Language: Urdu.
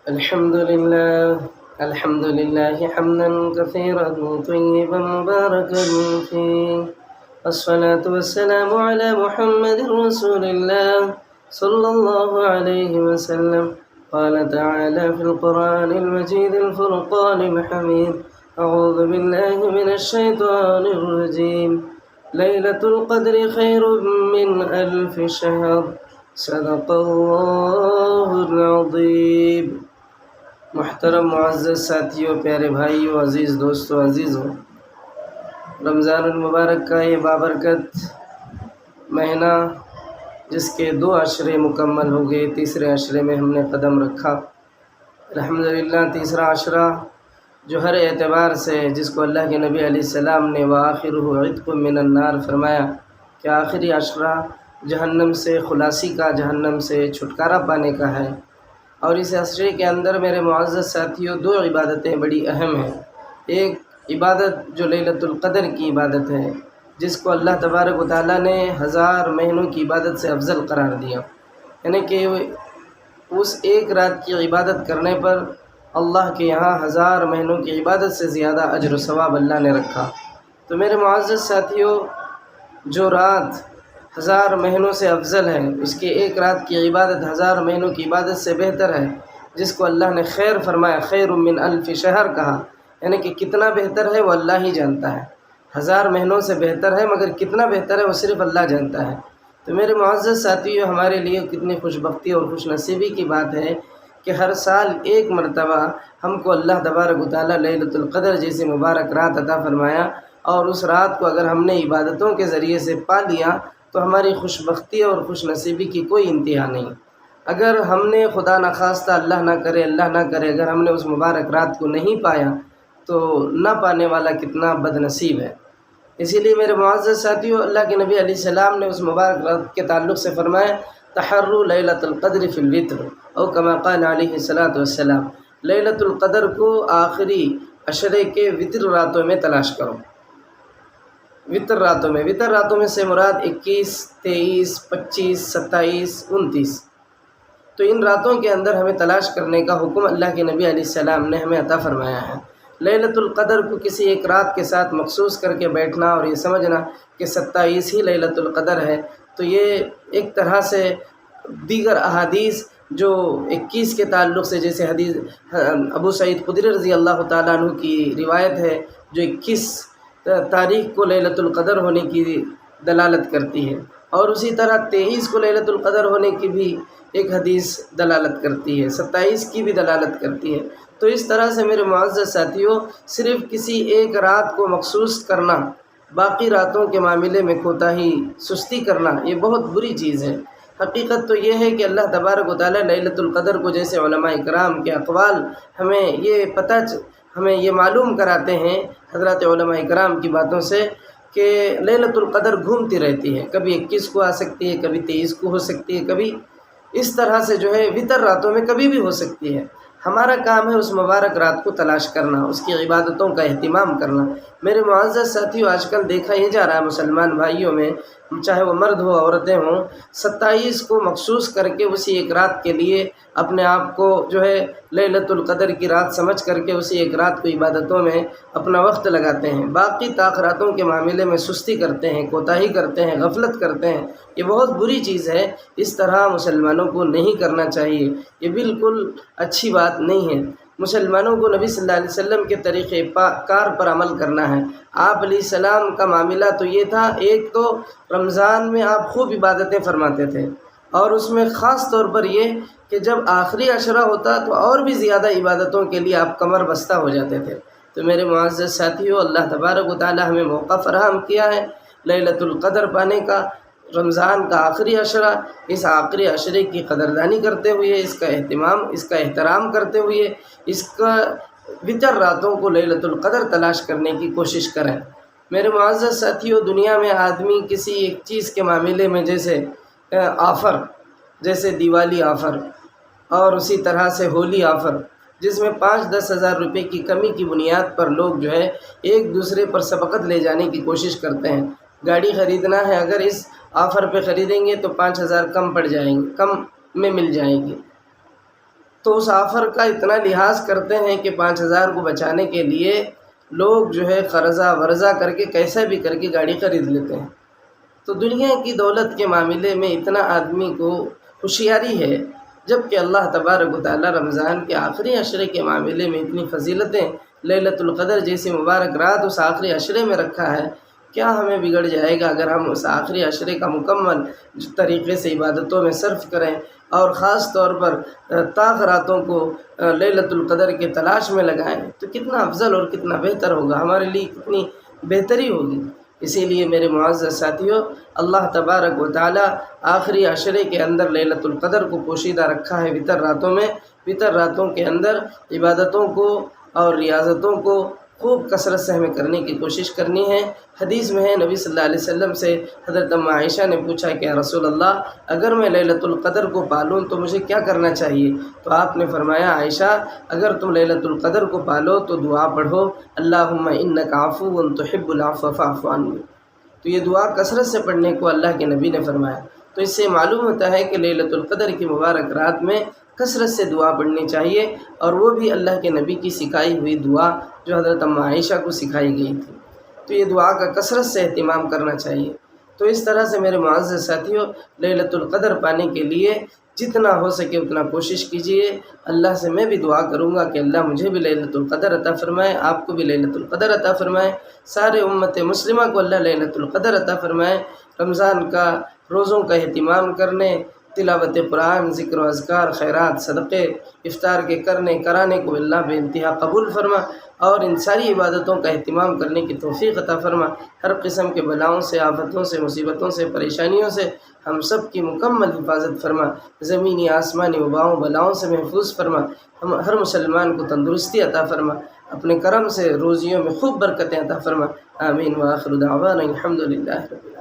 الحمد لله حمدا كثيرا طيبا مباركا فيه، الصلاة والسلام على محمد رسول الله صلى الله عليه وسلم. قال تعالى في القرآن المجيد الفرقان الحميد: أعوذ بالله من الشيطان الرجيم. ليلة القدر خير من ألف شهر، صدق الله العظيم. محترم معزز ساتھیوں، پیارے بھائیوں، عزیز دوستوں، عزیزوں، رمضان المبارک کا یہ بابرکت مہینہ جس کے 2 عشرے مکمل ہو گئے، تیسرے عشرے میں ہم نے قدم رکھا. الحمدللہ تیسرا عشرہ جو ہر اعتبار سے جس کو اللہ کے نبی علیہ السلام نے وآخرہ عتق من النار فرمایا کہ آخری عشرہ جہنم سے خلاصی کا، جہنم سے چھٹکارا پانے کا ہے. اور اس عشرے کے اندر میرے معزز ساتھیوں 2 عبادتیں بڑی اہم ہیں. ایک عبادت جو لیلۃ القدر کی عبادت ہے، جس کو اللہ تبارک و تعالیٰ نے 1000 مہینوں کی عبادت سے افضل قرار دیا، یعنی کہ اس ایک رات کی عبادت کرنے پر اللہ کے یہاں 1000 مہینوں کی عبادت سے زیادہ اجر و ثواب اللہ نے رکھا. تو میرے معزز ساتھیوں، جو رات 1000 مہینوں سے افضل ہے، اس کے ایک رات کی عبادت 1000 مہینوں کی عبادت سے بہتر ہے، جس کو اللہ نے خیر فرمایا، خیر من الف شہر کہا، یعنی کہ کتنا بہتر ہے وہ اللہ ہی جانتا ہے. 1000 مہینوں سے بہتر ہے، مگر کتنا بہتر ہے وہ صرف اللہ جانتا ہے. تو میرے معزز ساتھیوں، ہمارے لیے کتنی خوش بختی اور خوش نصیبی کی بات ہے کہ ہر سال ایک مرتبہ ہم کو اللہ تبارک و تعالیٰ لیلۃ القدر جیسی مبارک رات عطا فرمایا. اور اس رات کو اگر ہم نے عبادتوں کے ذریعے سے پا لیا تو ہماری خوش بختی اور خوش نصیبی کی کوئی انتہا نہیں. اگر ہم نے خدا نخواستہ، اللہ نہ کرے اگر ہم نے اس مبارک رات کو نہیں پایا تو نہ پانے والا کتنا بد نصیب ہے. اسی لیے میرے معزز ساتھیوں، اللہ کے نبی علیہ السلام نے اس مبارک رات کے تعلق سے فرمایا: تحروا لیلۃ القدر فی الوتر، او کما قال علیہ الصلاۃ والسلام، لیلۃ القدر کو آخری عشرے کے وتر راتوں میں تلاش کرو. وتر راتوں میں سے مراد 21، 23، 25، 27، 29. تو ان راتوں کے اندر ہمیں تلاش کرنے کا حکم اللہ کے نبی علیہ السلام نے ہمیں عطا فرمایا ہے. لیلۃ القدر کو کسی ایک رات کے ساتھ مخصوص کر کے بیٹھنا اور یہ سمجھنا کہ 27 ہی لیلۃ القدر ہے، تو یہ ایک طرح سے دیگر احادیث جو 21 کے تعلق سے، جیسے حدیث ابو سعید خدری رضی اللہ تعالیٰ عنہ کی روایت ہے جو 21 تاریخ کو لیلۃ القدر ہونے کی دلالت کرتی ہے، اور اسی طرح 23 کو لیلۃ القدر ہونے کی بھی ایک حدیث دلالت کرتی ہے، 27 کی بھی دلالت کرتی ہے. تو اس طرح سے میرے معزز ساتھیوں، صرف کسی ایک رات کو مخصوص کرنا، باقی راتوں کے معاملے میں کوتاہی، سستی کرنا، یہ بہت بری چیز ہے. حقیقت تو یہ ہے کہ اللہ تبارک و تعالیٰ لیلۃ القدر کو، جیسے علماء کرام کے اقوال ہمیں یہ معلوم کراتے ہیں حضرات علماء کرام کی باتوں سے، کہ لیلۃ القدر گھومتی رہتی ہے، کبھی 21 کو آ سکتی ہے، کبھی 23 کو ہو سکتی ہے، کبھی اس طرح سے جو ہے وتر راتوں میں کبھی بھی ہو سکتی ہے. ہمارا کام ہے اس مبارک رات کو تلاش کرنا، اس کی عبادتوں کا اہتمام کرنا. میرے معزز ساتھیوں، آج کل دیکھا یہ جا رہا ہے مسلمان بھائیوں میں، چاہے وہ مرد ہو عورتیں ہوں، 27 کو مخصوص کر کے اسی ایک رات کے لیے اپنے آپ کو جو ہے لیلۃ القدر کی رات سمجھ کر کے اسی ایک رات کو عبادتوں میں اپنا وقت لگاتے ہیں. باقی تاخیراتوں کے معاملے میں سستی کرتے ہیں، کوتاہی کرتے ہیں، غفلت کرتے ہیں. یہ بہت بری چیز ہے. اس طرح مسلمانوں کو نہیں کرنا چاہیے، یہ بالکل اچھی بات نہیں ہے. مسلمانوں کو نبی صلی اللہ علیہ وسلم کے طریقۂ کار پر عمل کرنا ہے. آپ علیہ السلام کا معاملہ تو یہ تھا، ایک تو رمضان میں آپ خوب عبادتیں فرماتے تھے، اور اس میں خاص طور پر یہ کہ جب آخری عشرہ ہوتا تو اور بھی زیادہ عبادتوں کے لیے آپ کمر بستہ ہو جاتے تھے. تو میرے معزز ساتھیوں، اللہ تبارک و تعالیٰ ہمیں موقع فراہم کیا ہے لیلۃ القدر پانے کا. رمضان کا آخری عشرہ، اس آخری عشرے کی قدردانی کرتے ہوئے، اس کا احترام کرتے ہوئے، اس کا وتر راتوں کو لیلۃ القدر تلاش کرنے کی کوشش کریں. میرے معزز ساتھیوں، دنیا میں آدمی کسی ایک چیز کے معاملے میں، جیسے دیوالی آفر اور اسی طرح سے ہولی آفر، جس میں 5-10 ہزار روپے کی کمی کی بنیاد پر لوگ جو ہے ایک دوسرے پر سبقت لے جانے کی کوشش کرتے ہیں. گاڑی خریدنا ہے، اگر اس آفر پہ خریدیں گے تو 5000 کم میں مل جائے گی. تو اس آفر کا اتنا لحاظ کرتے ہیں کہ 5,000 کو بچانے کے لیے لوگ جو ہے قرضہ ورضہ کر کے کیسا بھی کر کے گاڑی خرید لیتے ہیں۔ تو دنیا کی دولت کے معاملے میں اتنا آدمی کو ہوشیاری ہے، جبکہ اللہ تبارک و تعالیٰ رمضان کے آخری عشرے کے معاملے میں اتنی فضیلتیں، لیلۃ القدر جیسی مبارک رات اس آخری عشرے میں رکھا ہے۔ کیا ہمیں بگڑ جائے گا اگر ہم اس آخری عشرے کا مکمل طریقے سے عبادتوں میں صرف کریں، اور خاص طور پر طاق راتوں کو لیلۃ القدر کے تلاش میں لگائیں؟ تو کتنا افضل اور کتنا بہتر ہوگا، ہمارے لیے کتنی بہتری ہوگی۔ اسی لیے میرے معزز ساتھیوں، اللہ تبارک و تعالیٰ آخری عشرے کے اندر لیلۃ القدر کو پوشیدہ رکھا ہے وتر راتوں میں۔ وتر راتوں کے اندر عبادتوں کو اور ریاضتوں کو خوب کثرت سے ہمیں کرنے کی کوشش کرنی ہے۔ حدیث میں ہے، نبی صلی اللہ علیہ وسلم سے حضرت ام عائشہ نے پوچھا کہ یا رسول اللہ، اگر میں لیلۃ القدر کو پالوں تو مجھے کیا کرنا چاہیے؟ تو آپ نے فرمایا، عائشہ اگر تم لیلۃ القدر کو پالو تو دعا پڑھو، اللہم انک عفو تحب العفو فاعف عنی۔ تو یہ دعا کثرت سے پڑھنے کو اللہ کے نبی نے فرمایا۔ تو اس سے معلوم ہوتا ہے کہ لیلۃ القدر کی مبارک رات میں کثرت سے دعا پڑھنی چاہیے، اور وہ بھی اللہ کے نبی کی سکھائی ہوئی دعا جو حضرت ام عائشہ کو سکھائی گئی تھی۔ تو یہ دعا کا کثرت سے اہتمام کرنا چاہیے۔ تو اس طرح سے میرے معزز ساتھیوں، لیلۃ القدر پانے کے لیے جتنا ہو سکے اتنا کوشش کیجیے۔ اللہ سے میں بھی دعا کروں گا کہ اللہ مجھے بھی لیلۃ القدر عطا فرمائے، آپ کو بھی لیلۃ القدر عطا فرمائے، سارے امت مسلمہ کو اللہ لیلۃ القدر عطا فرمائے۔ رمضان کا روزوں کا اہتمام کرنے، تلاوت قرآن، ذکر و اذکار، خیرات، صدقے، افطار کے کرانے کو اللہ بے انتہا قبول فرما، اور ان ساری عبادتوں کا اہتمام کرنے کی توفیق عطا فرما۔ ہر قسم کے بلاؤں سے، آفتوں سے، مصیبتوں سے، پریشانیوں سے ہم سب کی مکمل حفاظت فرما، زمینی آسمانی وباؤں بلاؤں سے محفوظ فرما، ہم ہر مسلمان کو تندرستی عطا فرما، اپنے کرم سے روزیوں میں خوب برکتیں عطا فرما۔ آمین وآخر دعوانا الحمد للہ رب العالمین۔